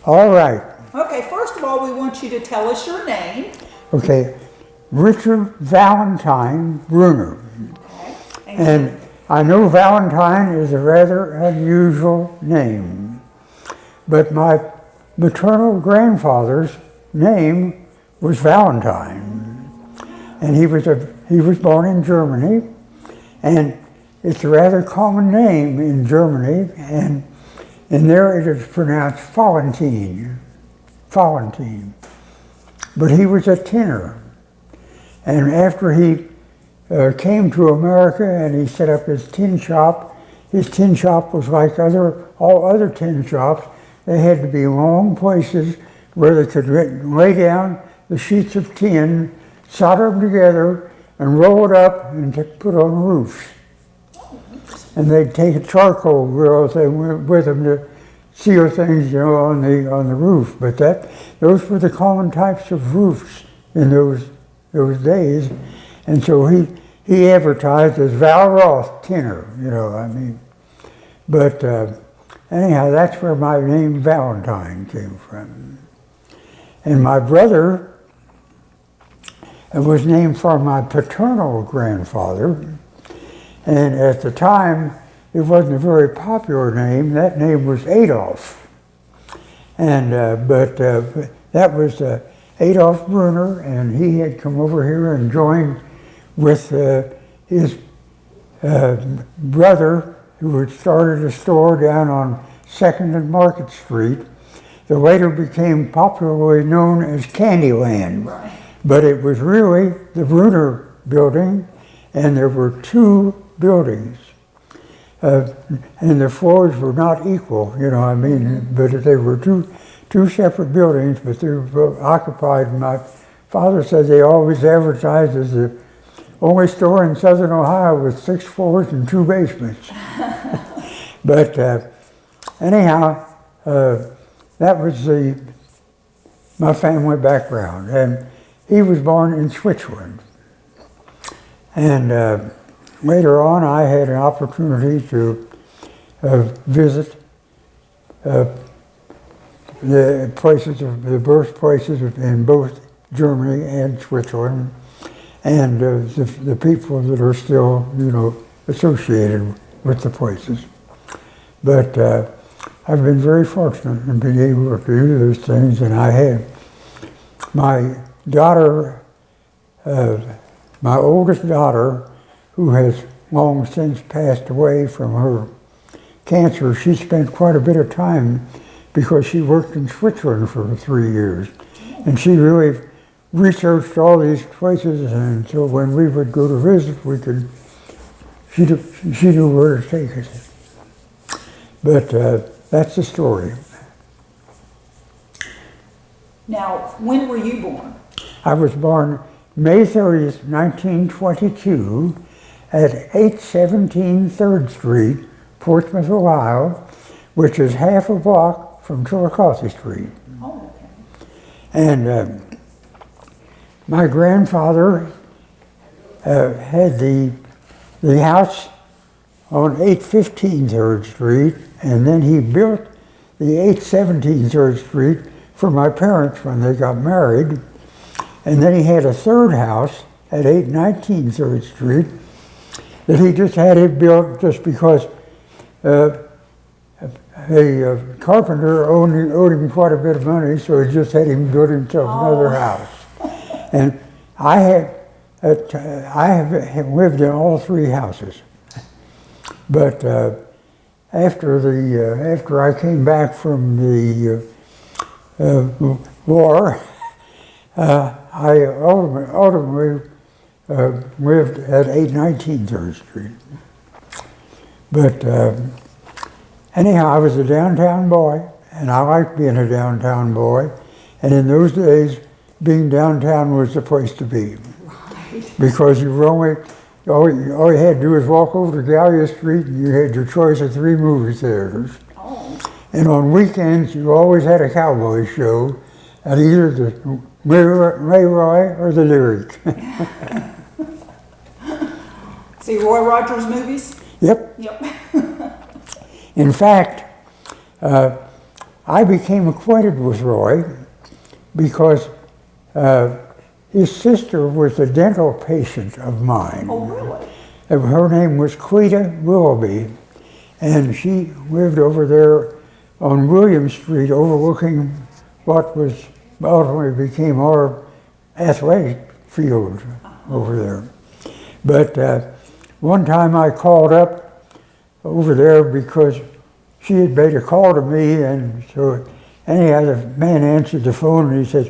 All right. Okay, first of all, we want you to tell us your name. Okay. Richard Valentine Brunner. Okay. And I know Valentine is a rather unusual name, but my maternal grandfather's name was Valentine, and he was born in Germany, and it's a rather common name in Germany, and there it is pronounced Valentine, but he was a tinner, and after he came to America and he set up his tin shop. His tin shop was like all other tin shops. They had to be long places where they could lay down the sheets of tin, solder them together, and roll it up and put on roofs. And they'd take a charcoal grill with them to seal things, on the roof. But those were the common types of roofs in those days. And so he advertised as Val Roth Tinner, But anyhow, that's where my name Valentine came from. And my brother was named for my paternal grandfather. And at the time, it wasn't a very popular name. That name was Adolf. And but that was Adolf Brunner, and he had come over here and joined with his brother, who had started a store down on 2nd and Market Street, that later became popularly known as Candyland. Right. But it was really the Brunner building, and there were two buildings. And the floors were not equal, but they were two separate buildings, but they were occupied. My father said they always advertised as the only store in Southern Ohio with 6 floors and 2 basements. But anyhow, that was my family background. And he was born in Switzerland. And later on, I had an opportunity to visit the birthplaces in both Germany and Switzerland, and the people that are still, associated with the places. But I've been very fortunate in being able to do those things, and I had my daughter, my oldest daughter, who has long since passed away from her cancer. She spent quite a bit of time because she worked in Switzerland for 3 years, and she really researched all these places, and so when we would go to visit, she knew where to take us. But that's the story. Now, when were you born? I was born May 30th, 1922, at 817 3rd Street, Portsmouth, Ohio, which is half a block from Chillicothe Street. Oh, okay. And my grandfather had the house on 815 3rd Street, and then he built the 817 3rd Street for my parents when they got married. And then he had a third house at 819 3rd Street that he just had it built just because a carpenter owed him quite a bit of money, so he just had him build himself another house. And I have lived in all 3 houses. But after I came back from the war, I ultimately lived at 819 3rd Street. But anyhow, I was a downtown boy, and I liked being a downtown boy. And in those days, being downtown was the place to be. Right. Because all you had to do was walk over to Gallia Street, and you had your choice of 3 movie theaters. Oh. And on weekends, you always had a cowboy show at either the Leroy or the Lyric. See Roy Rogers movies? Yep. Yep. In fact, I became acquainted with Roy because his sister was a dental patient of mine. Oh, really? Her name was Cleta Willoughby, and she lived over there on William Street overlooking what was ultimately became our athletic field over there. But one time I called up over there because she had made a call to me, and so anyhow the man answered the phone and he says,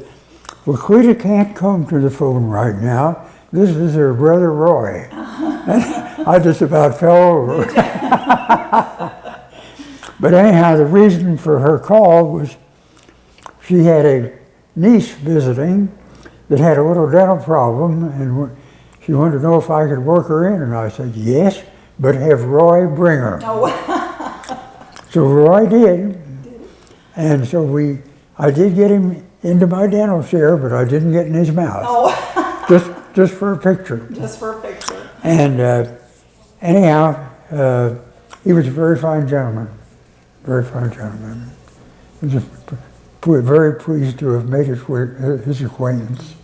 "Well, Cleta can't come to the phone right now. This is her brother Roy." And I just about fell over. But anyhow, the reason for her call was she had a niece visiting that had a little dental problem, and she wanted to know if I could work her in, and I said, "Yes, but have Roy bring her." Oh, So Roy did, and so I did get him into my dental chair, but I didn't get in his mouth. oh, Just for a picture. just for a picture. And anyhow, he was a very fine gentleman, very fine gentleman. I was very pleased to have made his acquaintance.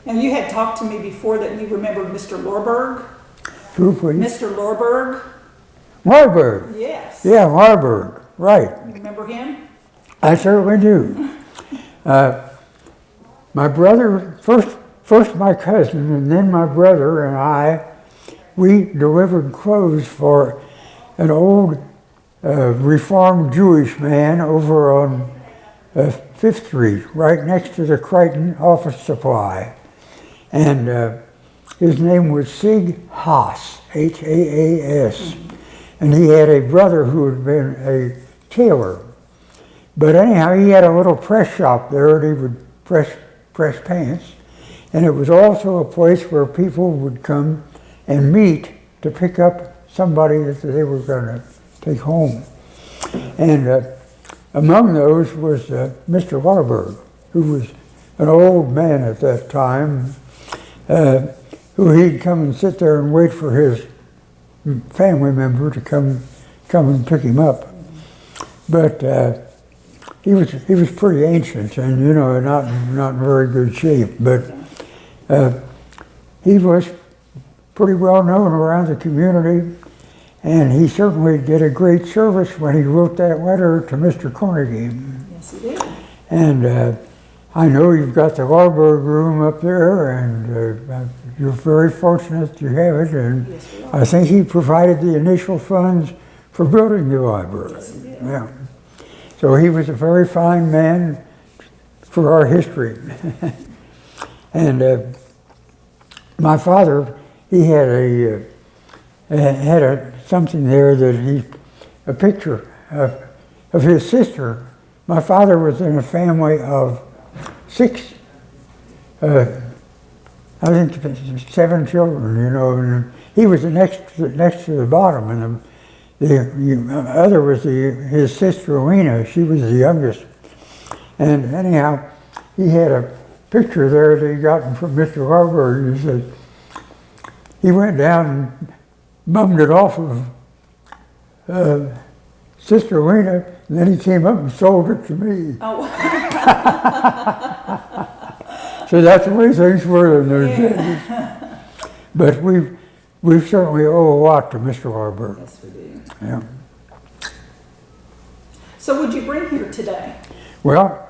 Now, you had talked to me before that you remembered Mr. Lorberg. Who, please? Mr. Lorberg? Marburg. Yes. Yeah, Marburg, right. You remember him? I certainly do. My brother, first my cousin, and then my brother and I, we delivered clothes for an old Reformed Jewish man over on 5th Street, right next to the Crichton Office Supply. And his name was Sig Haas, Haas. And he had a brother who had been a tailor. But anyhow, he had a little press shop there, and he would press pants. And it was also a place where people would come and meet to pick up somebody that they were going to take home. And among those was Mr. Warburg, who was an old man at that time, who he'd come and sit there and wait for his family member to come and pick him up. But he was pretty ancient and, you know, not in very good shape, but he was pretty well known around the community, and he certainly did a great service when he wrote that letter to Mr. Carnegie. Yes, he did. And I know you've got the Warburg room up there, and you're very fortunate to have it, and Yes, we are. I think he provided the initial funds for building the library. Yes, he did. Yeah. So he was a very fine man for our history. And my father, he had something there that a picture of his sister. My father was in a family of 6, I think 7 children, you know, and he was the next to the bottom, and the other was his sister Lena. She was the youngest. And anyhow, he had a picture there that he gotten from Mr. Harburg. He said he went down and bummed it off of Sister Lena, and then he came up and sold it to me. Oh, So that's the way things were in those days. But we certainly owe a lot to Mr. Harburg. yes, we do. Yeah. So what'd you bring here today? Well,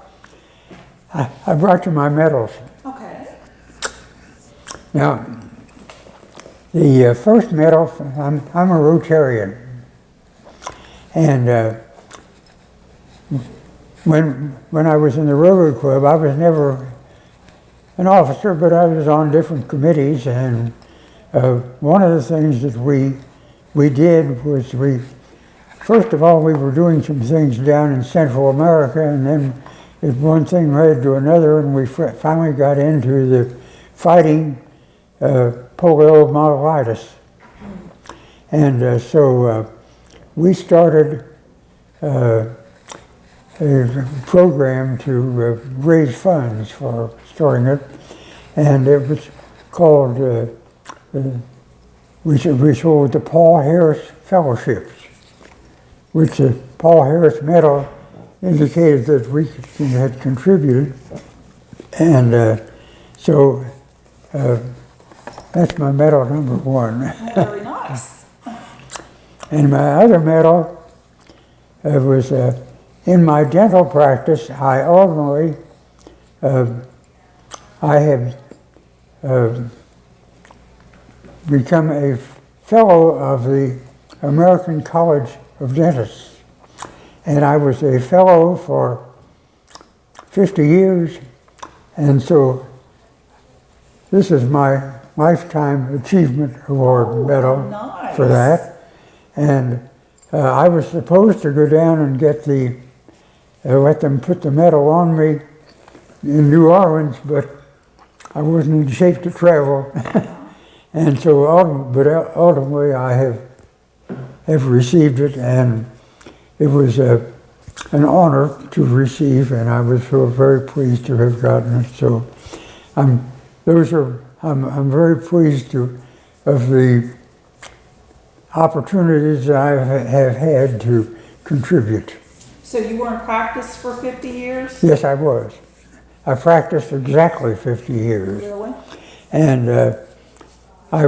I brought you my medals. Okay. Now, the first medal, I'm a Rotarian. And when I was in the Rotary Club, I was never an officer, but I was on different committees, and one of the things that we did was first of all, we were doing some things down in Central America, and then one thing led to another, and we finally got into the fighting poliomyelitis. And so we started a program to raise funds for starting it, and it was called, we sold the Paul Harris Fellowships, which Paul Harris Medal indicated that we had contributed, and so that's my medal number 1. Very nice. And my other medal was in my dental practice. I ultimately, I have become a fellow of the American College of Dentists. And I was a fellow for 50 years. And so this is my Lifetime Achievement Award medal nice. for that. And I was supposed to go down and get let them put the medal on me in New Orleans, but I wasn't in shape to travel. And so ultimately I have received it, and it was an honor to receive, and I was so very pleased to have gotten it. So I'm very pleased of the opportunities that I have had to contribute. So you were in practice for 50 years? Yes, I was. I practiced exactly 50 years. Really? And I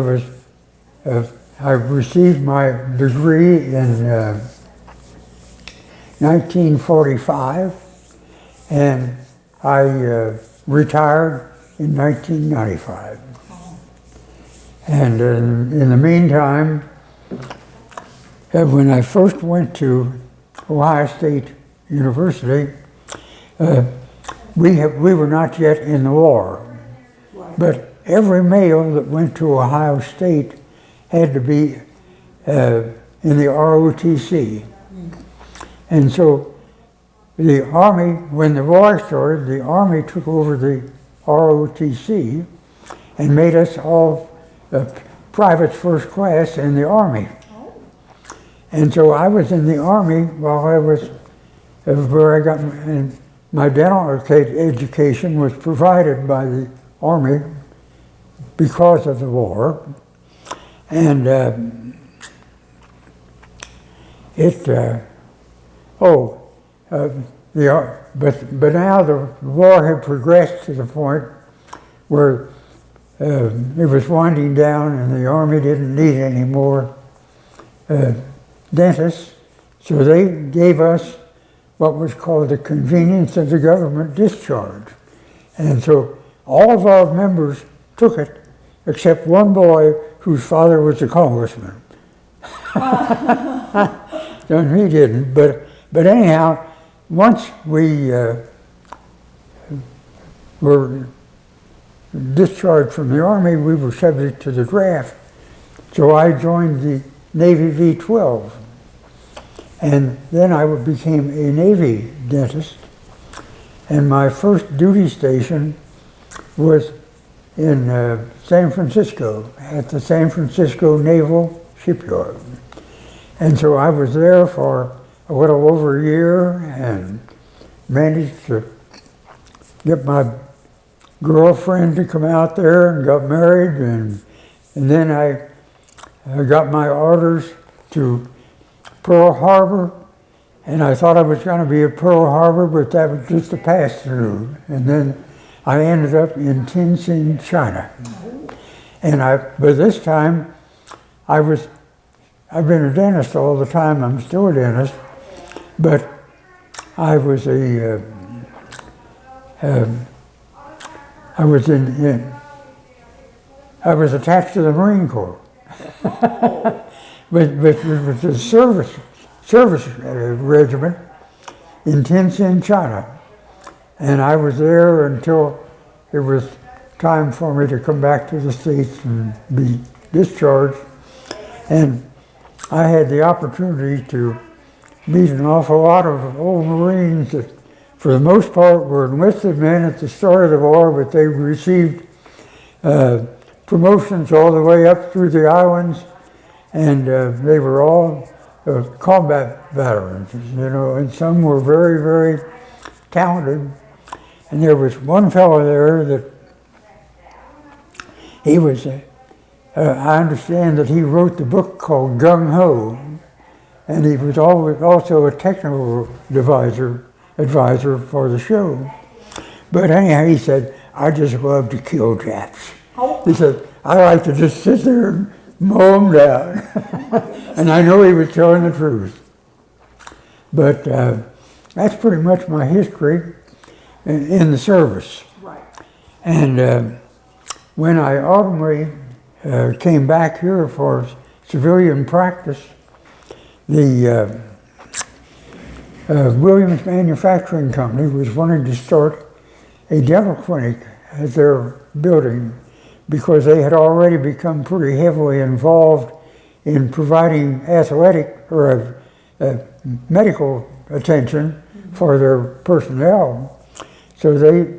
received my degree in 1945, and I retired in 1995. And in the meantime, when I first went to Ohio State University, we were not yet in the war. Right. But every male that went to Ohio State had to be in the ROTC. And so the Army, when the war started, the Army took over the ROTC and made us all privates first class in the Army. And so I was in the Army while I was, where I got, and my dental education was provided by the Army because of the war. And but now the war had progressed to the point where it was winding down, and the Army didn't need any more dentists, so they gave us what was called the convenience of the government discharge. And so all of our members took it, except one boy whose father was a congressman. And he didn't, but anyhow, once we were discharged from the Army, we were subject to the draft. So I joined the Navy V-12. And then I became a Navy dentist. And my first duty station was in San Francisco, at the San Francisco Naval Shipyard. And so I was there for a little over a year and managed to get my girlfriend to come out there and got married. And then I got my orders to Pearl Harbor, and I thought I was going to be at Pearl Harbor, but that was just a pass-through. And then I ended up in Tientsin, China. And by this time, I've been a dentist all the time. I'm still a dentist, but I was I was attached to the Marine Corps. But it was a service regiment in Tientsin, China. And I was there until it was time for me to come back to the States and be discharged. And I had the opportunity to meet an awful lot of old Marines that, for the most part, were enlisted men at the start of the war, but they received promotions all the way up through the islands. And they were all combat veterans, you know, and some were very, very talented. And there was one fellow there that he was, I understand that he wrote the book called Gung Ho, and he was always also a technical advisor for the show. But anyhow, he said, I just love to kill Japs. Oh. He said, I like to just sit there and mow them down. And I know he was telling the truth. But that's pretty much my history in the service. Right. And when I ultimately came back here for civilian practice, the Williams Manufacturing Company was wanting to start a dental clinic at their building because they had already become pretty heavily involved in providing athletic or medical attention for their personnel. So they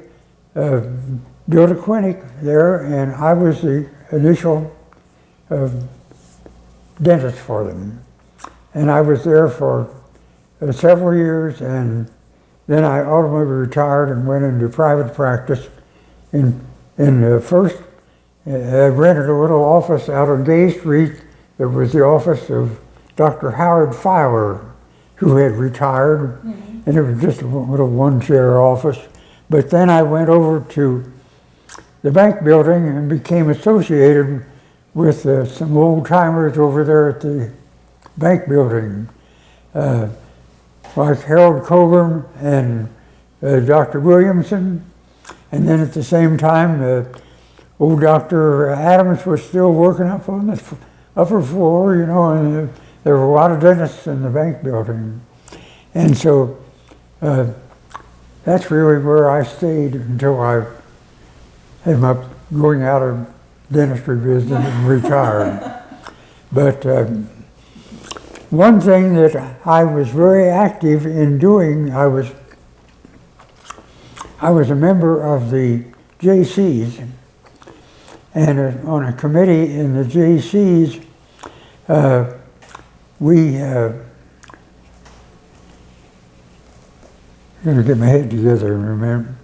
built a clinic there, and I was the initial dentist for them. And I was there for several years, and then I ultimately retired and went into private practice. In first, I rented a little office out on Gay Street. It was the office of Dr. Howard Filer, who had retired, and it was just a little one-chair office. But then I went over to the bank building and became associated with some old-timers over there at the bank building, like Harold Coburn and Dr. Williamson. And then at the same time, old Dr. Adams was still working up on the upper floor, you know, and there were a lot of dentists in the bank building. And so that's really where I stayed until I ended up going out of dentistry business and retired. But one thing that I was very active in doing, I was a member of the JCs, and on a committee in the JCs, we I'm going to get my head together and remember.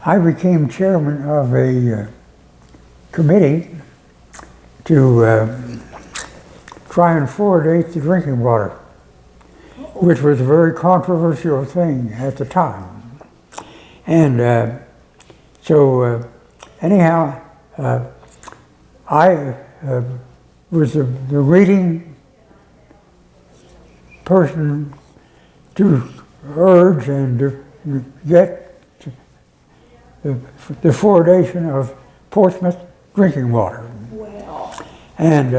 I became chairman of a committee to try and fluoridate the drinking water, which was a very controversial thing at the time. And so anyhow, I was the leading person to urge and to get the fluoridation of Portsmouth drinking water. Wow. And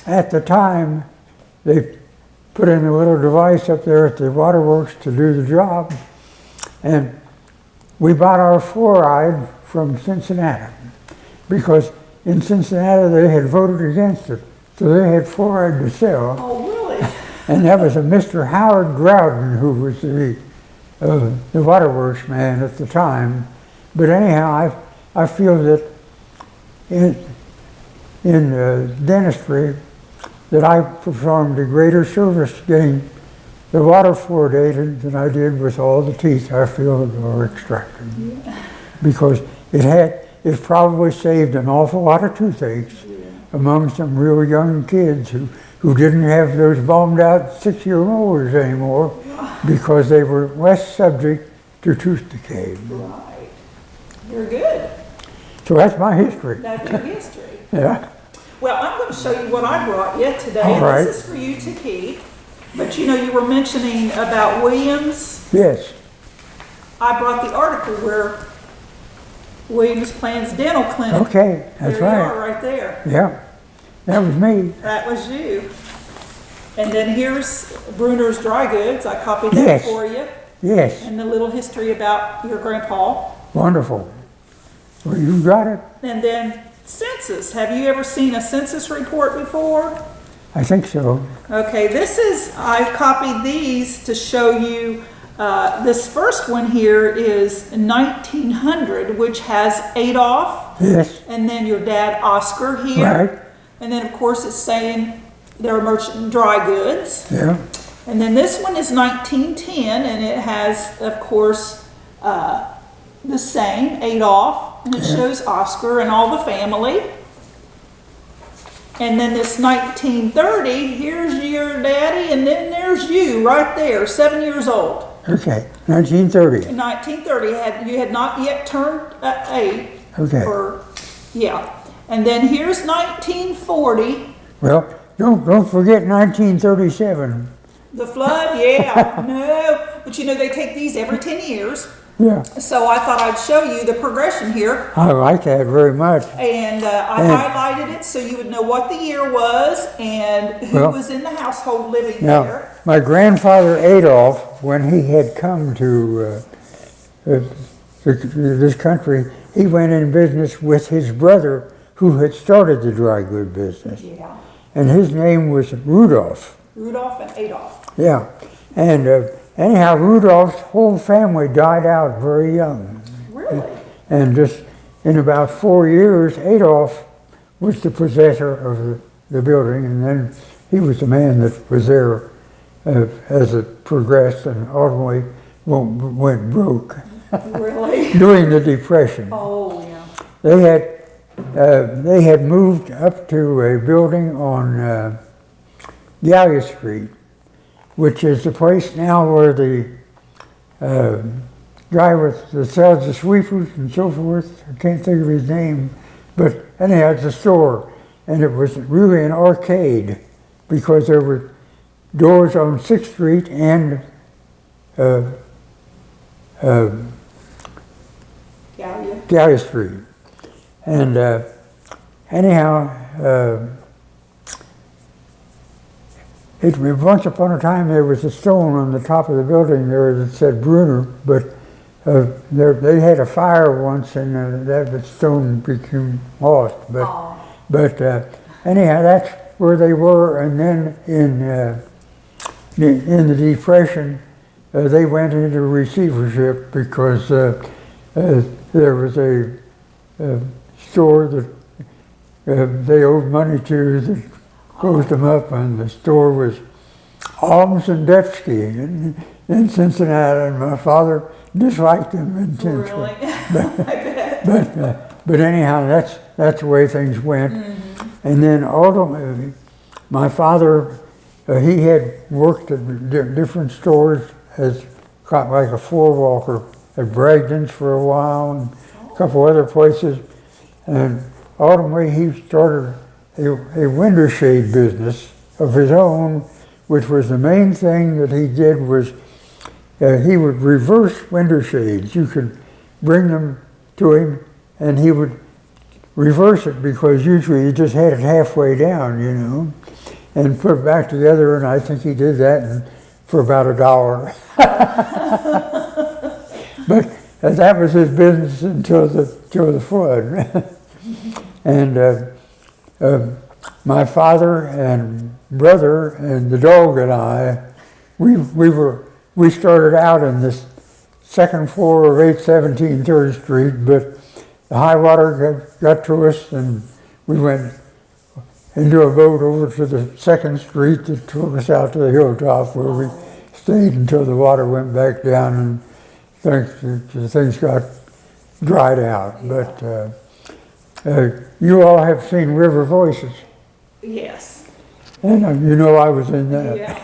at the time, they put in a little device up there at the waterworks to do the job, and we bought our fluoride from Cincinnati because in Cincinnati they had voted against it, so they had fluoride to sell. Oh, really? And that was a Mr. Howard Groudon, who was the waterworks man at the time. But anyhow, I feel that in dentistry that I performed a greater service getting the water fluoridated than I did with all the teeth I feel that were extracted. Yeah. Because it probably saved an awful lot of toothaches among some real young kids who didn't have those bombed out 6-year molars anymore because they were less subject to tooth decay. Right. You're good. So that's my history. That's your history. Yeah. Well, I'm going to show you what I brought you today. All right. This is for you to keep. But you know, you were mentioning about Williams. Yes. I brought the article where Williams plans dental clinic. Okay, that's there right. You are, right there. Yeah, that was me. That was you. And then here's Brunner's Dry Goods. I copied that Yes. for you. Yes. And the little history about your grandpa. Wonderful. Well, you got it. And then census. Have you ever seen a census report before? I think so. Okay, I copied these to show you. This first one here is 1900, which has Adolf. Yes. And then your dad, Oscar, here. Right. And then, of course, it's saying they're merchant dry goods. Yeah. And then this one is 1910, and it has, of course, the same, Adolf. And it shows Oscar and all the family. And then this 1930, here's your daddy, and then there's you right there, 7 years old. Okay, 1930. In 1930, you had not yet turned 8. Okay. Yeah. And then here's 1940. Well, don't forget 1937. The flood, yeah, no. But you know, they take these every 10 years. Yeah. So I thought I'd show you the progression here. I like that very much. And I highlighted it so you would know what the year was and who was in the household living there. My grandfather Adolf, when he had come to this country, he went in business with his brother who had started the dry good business. Yeah. And his name was Rudolph. Rudolph and Adolf. Yeah. And anyhow, Rudolph's whole family died out very young. Really? And just in about 4 years, Adolf was the possessor of the building, and then he was the man that was there as it progressed and ultimately went broke. Really? During the Depression. Oh, yeah. They had moved up to a building on Gallia Street, which is the place now where the guy that sells the sweepers and so forth, I can't think of his name, but anyhow, it's a store, and it was really an arcade because there were doors on 6th Street and Gallia Street. And anyhow, once upon a time there was a stone on the top of the building there that said Brunner, but they had a fire once and that stone became lost. But anyhow, that's where they were. And then in the Depression, they went into receivership because there was a store that they owed money to that closed them up, and the store was Alms and Depsky in Cincinnati, and my father disliked them intensely. Really? But anyhow, that's the way things went. Mm-hmm. And then ultimately, my father, he had worked at different stores as like a floor walker at Bragdon's for a while and a couple other places. And ultimately, he started a window shade business of his own, which was the main thing that he did was he would reverse window shades. You could bring them to him and he would reverse it because usually you just had it halfway down, you know, and put it back together, and I think he did that for about $1. But that was his business until the flood. And my father and brother and the dog and I, we started out in this second floor of 817 3rd Street, but the high water got to us, and we went into a boat over to the 2nd Street that took us out to the hilltop, where we stayed until the water went back down and things got dried out. But you all have seen River Voices. Yes. And you know I was in that. Yeah.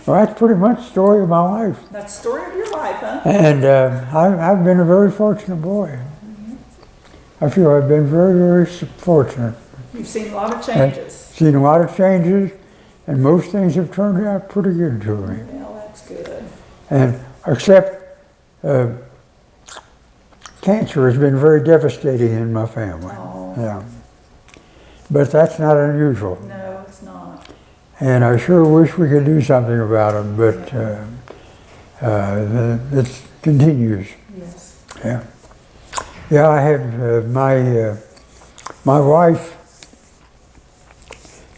Well, that's pretty much the story of my life. That's the story of your life, huh? And I've been a very fortunate boy. Mm-hmm. I feel I've been very, very fortunate. You've seen a lot of changes. I've seen a lot of changes, and most things have turned out pretty good to me. Well, that's good. And except cancer has been very devastating in my family. Oh. Yeah. But that's not unusual. No, it's not. And I sure wish we could do something about it, but it continues. Yes. Yeah. Yeah, I have my wife,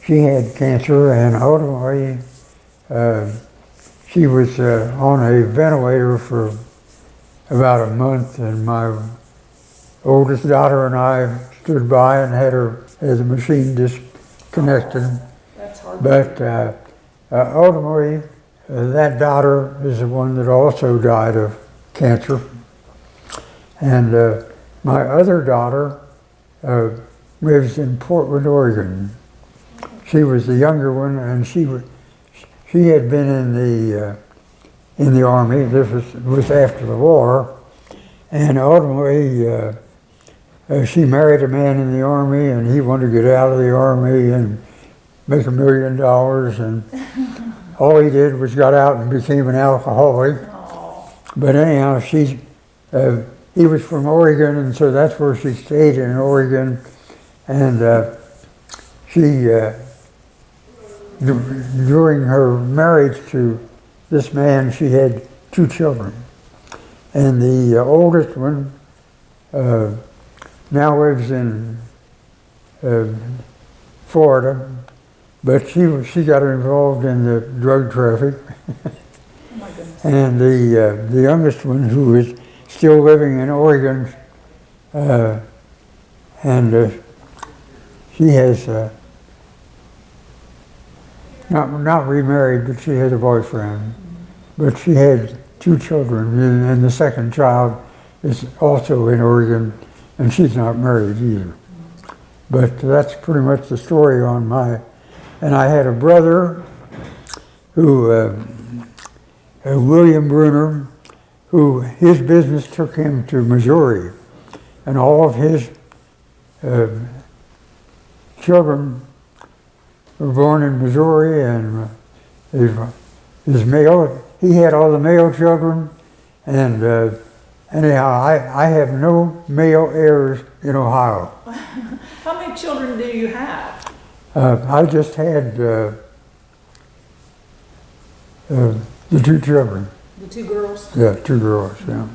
she had cancer, and ultimately she was on a ventilator for about a month, and my oldest daughter and I stood by and had the machine disconnected. That's hard. But ultimately, that daughter is the one that also died of cancer. cancer. And my other daughter lives in Portland, Oregon. She was the younger one, and she had been in the Army. This was after the war, and ultimately she married a man in the Army, and he wanted to get out of the Army and make $1 million, and all he did was got out and became an alcoholic. But anyhow, he was from Oregon, and so that's where she stayed, in Oregon. And she, during her marriage to this man, she had 2 children. And the oldest one now lives in Florida, but she got involved in the drug traffic. Oh my goodness. And the youngest one, who is still living in Oregon, and she has not remarried, but she has a boyfriend. But she had 2 children, and the second child is also in Oregon, and she's not married either. But that's pretty much the story on my. And I had a brother who, William Brunner, who his business took him to Missouri, and all of his children were born in Missouri, and his male, he had all the male children, and anyhow, I have no male heirs in Ohio. How many children do you have? I just had the 2 children. The 2 girls? Yeah, 2 girls, yeah.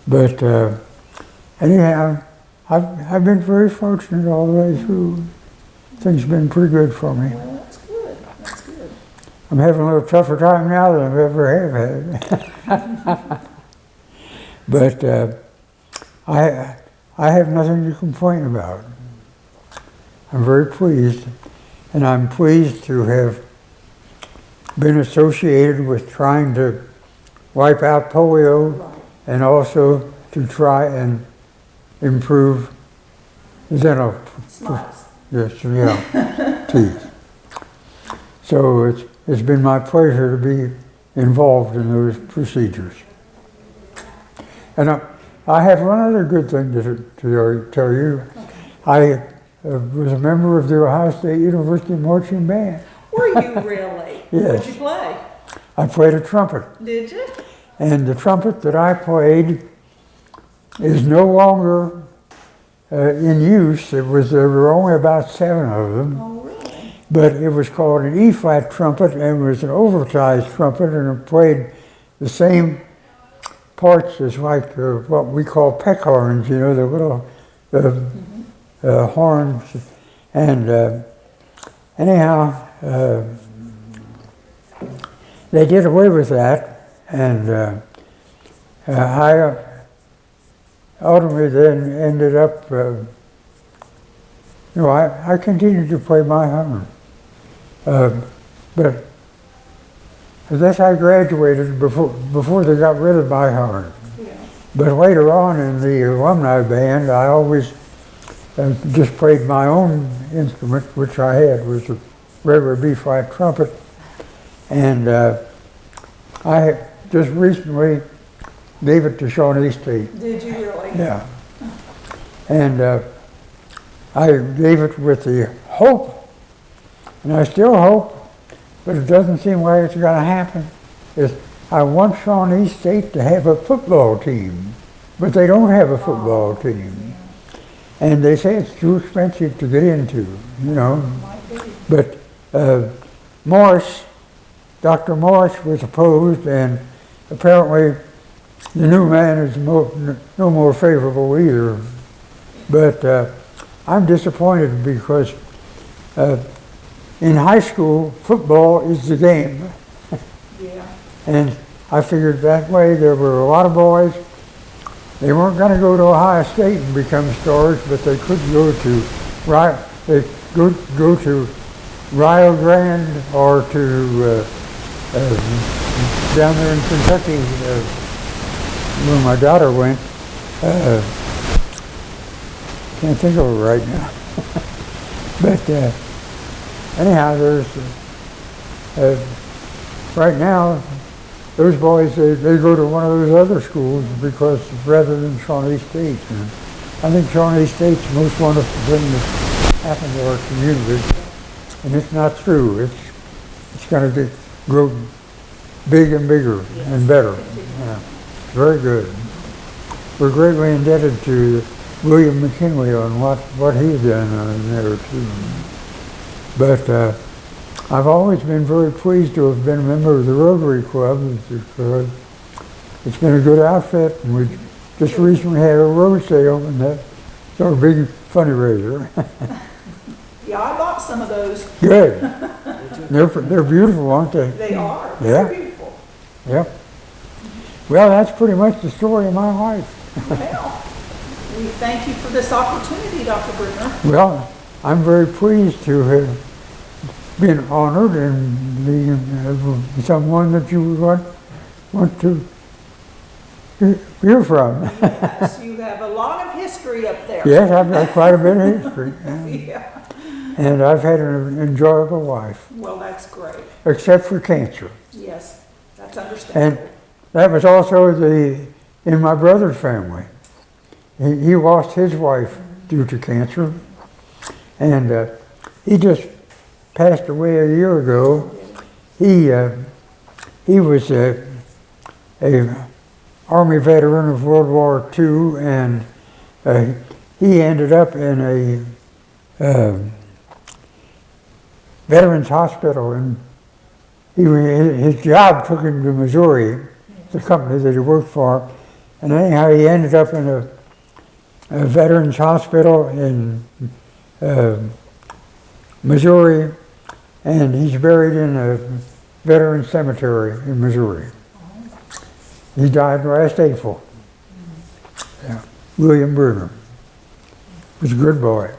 But anyhow, I've been very fortunate all the way through. Things have been pretty good for me. Well, that's good. That's good. I'm having a little tougher time now than I've ever have had. But I have nothing to complain about. I'm very pleased, and I'm pleased to have been associated with trying to wipe out polio, and also to try and improve the dental. Smiles. Yes, yeah, teeth. So it's been my pleasure to be involved in those procedures. And I have one other good thing to tell you. Okay. I was a member of the Ohio State University Marching Band. Were you really? Yes. What'd you play? I played a trumpet. Did you? And the trumpet that I played is no longer in use. There were only about 7 of them. Oh, really? But it was called an E-flat trumpet, and it was an oversized trumpet, and it played the same parts as like what we call peck horns, you know, the little horns. And anyhow, they did away with that, and I ultimately then ended up, I continued to play my horn. But I guess I graduated before they got rid of my horn. Yeah. But later on in the alumni band, I always just played my own instrument, which I had, was a regular B-flat trumpet. And I just recently gave it to Shawnee State. Did you really? Yeah. And I gave it with the hope, and I still hope, but it doesn't seem like it's going to happen, is I want Shawnee State to have a football team, but they don't have a football team. And they say it's too expensive to get into, you know. But Dr. Morris was opposed, and apparently the new man is no more favorable either. But I'm disappointed because in high school, football is the game. Yeah. And I figured that way there were a lot of boys, they weren't going to go to Ohio State and become stars, but they could go to Rio Grande or to down there in Kentucky, where my daughter went. Can't think of it right now. But anyhow, there's right now those boys they go to one of those other schools because rather than Shawnee State. And I think Shawnee State's the most wonderful thing that's happened to our community, and it's not true. It's going to grow big and bigger and better. Yeah, very good. We're greatly indebted to William McKinley on what he's done there too. But I've always been very pleased to have been a member of the Rotary Club because it's been a good outfit, and we just recently had a road sale, and that's our big fundraiser. Yeah, I bought some of those. Good. They're beautiful, aren't they? They are. Yeah. They're beautiful. Yep. Well, that's pretty much the story of my life. Well, we thank you for this opportunity, Dr. Brunner. Well, I'm very pleased to have been honored and be someone that you would want to hear from. Yes, you have a lot of history up there. Yes, I've got quite a bit of history. Yeah. And I've had an enjoyable life, Well, that's great. except for cancer. Yes, that's And understandable. that was also in my brother's family. He lost his wife due to cancer, and he just passed away a year ago. He was a Army veteran of World War II, and he ended up in a veterans hospital, and his job took him to Missouri, the company that he worked for, and anyhow he ended up in a veterans hospital in Missouri, and he's buried in a veterans cemetery in Missouri. He died last April. Yeah. William Brunner was a good boy.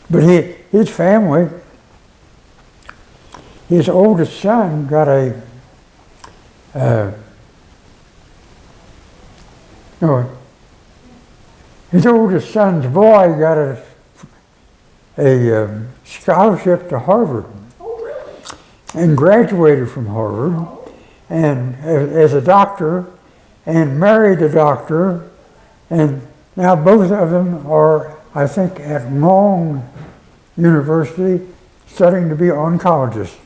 But his family, his oldest son got his oldest son's boy got a scholarship to Harvard. Oh, really? And graduated from Harvard, and as a doctor, and married a doctor, and now both of them are, I think, at Long University studying to be oncologists.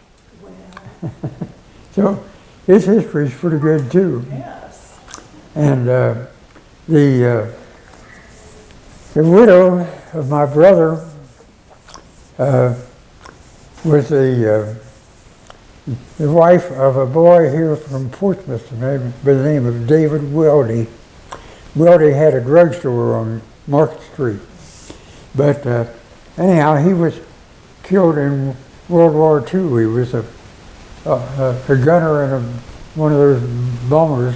Well, So his history is pretty good too. yes. And the widow of my brother was the wife of a boy here from Portsmouth by the name of David Weldy. Weldy had a drugstore on Market Street. But anyhow, he was killed in World War II. He was a gunner in one of those bombers,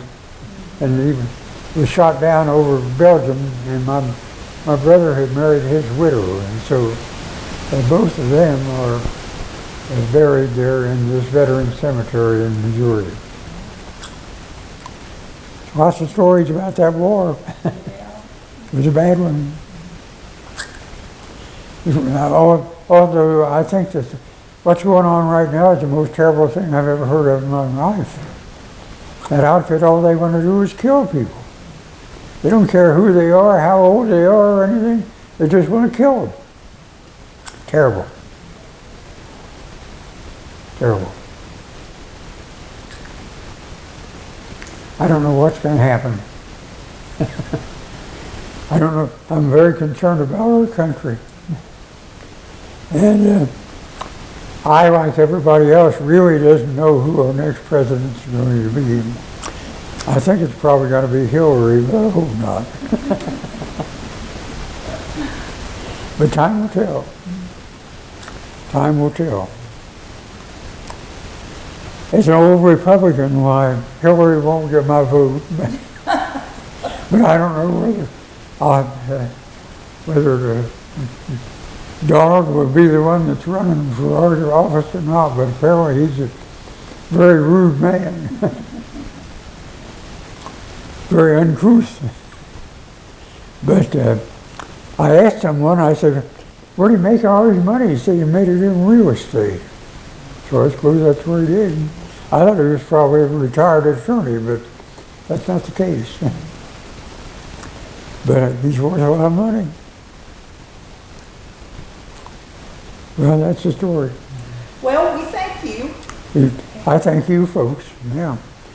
and he was shot down over Belgium, and my brother had married his widow, and so both of them are buried there in this veteran cemetery in Missouri. Lots of stories about that war. It was a bad one. Although I think that what's going on right now is the most terrible thing I've ever heard of in my life. That outfit, all they want to do is kill people. They don't care who they are, how old they are, or anything. They just want to kill them. Terrible. Terrible. I don't know what's going to happen. I don't know. I'm very concerned about our country. And I, like everybody else, really doesn't know who our next president's going to be. I think it's probably going to be Hillary, but I hope not. But time will tell. Time will tell. As an old Republican, why, Hillary won't get my vote. But I don't know whether the dog will be the one that's running for our office or not, but apparently very rude man. Very uncouth. But I asked someone, I said, where do you make all his money? He said he made it in real estate. So I suppose that's what he did. I thought he was probably a retired attorney, but that's not the case. But he's worth a lot of money. Well, that's the story. Well, we thank you. I thank you folks, yeah.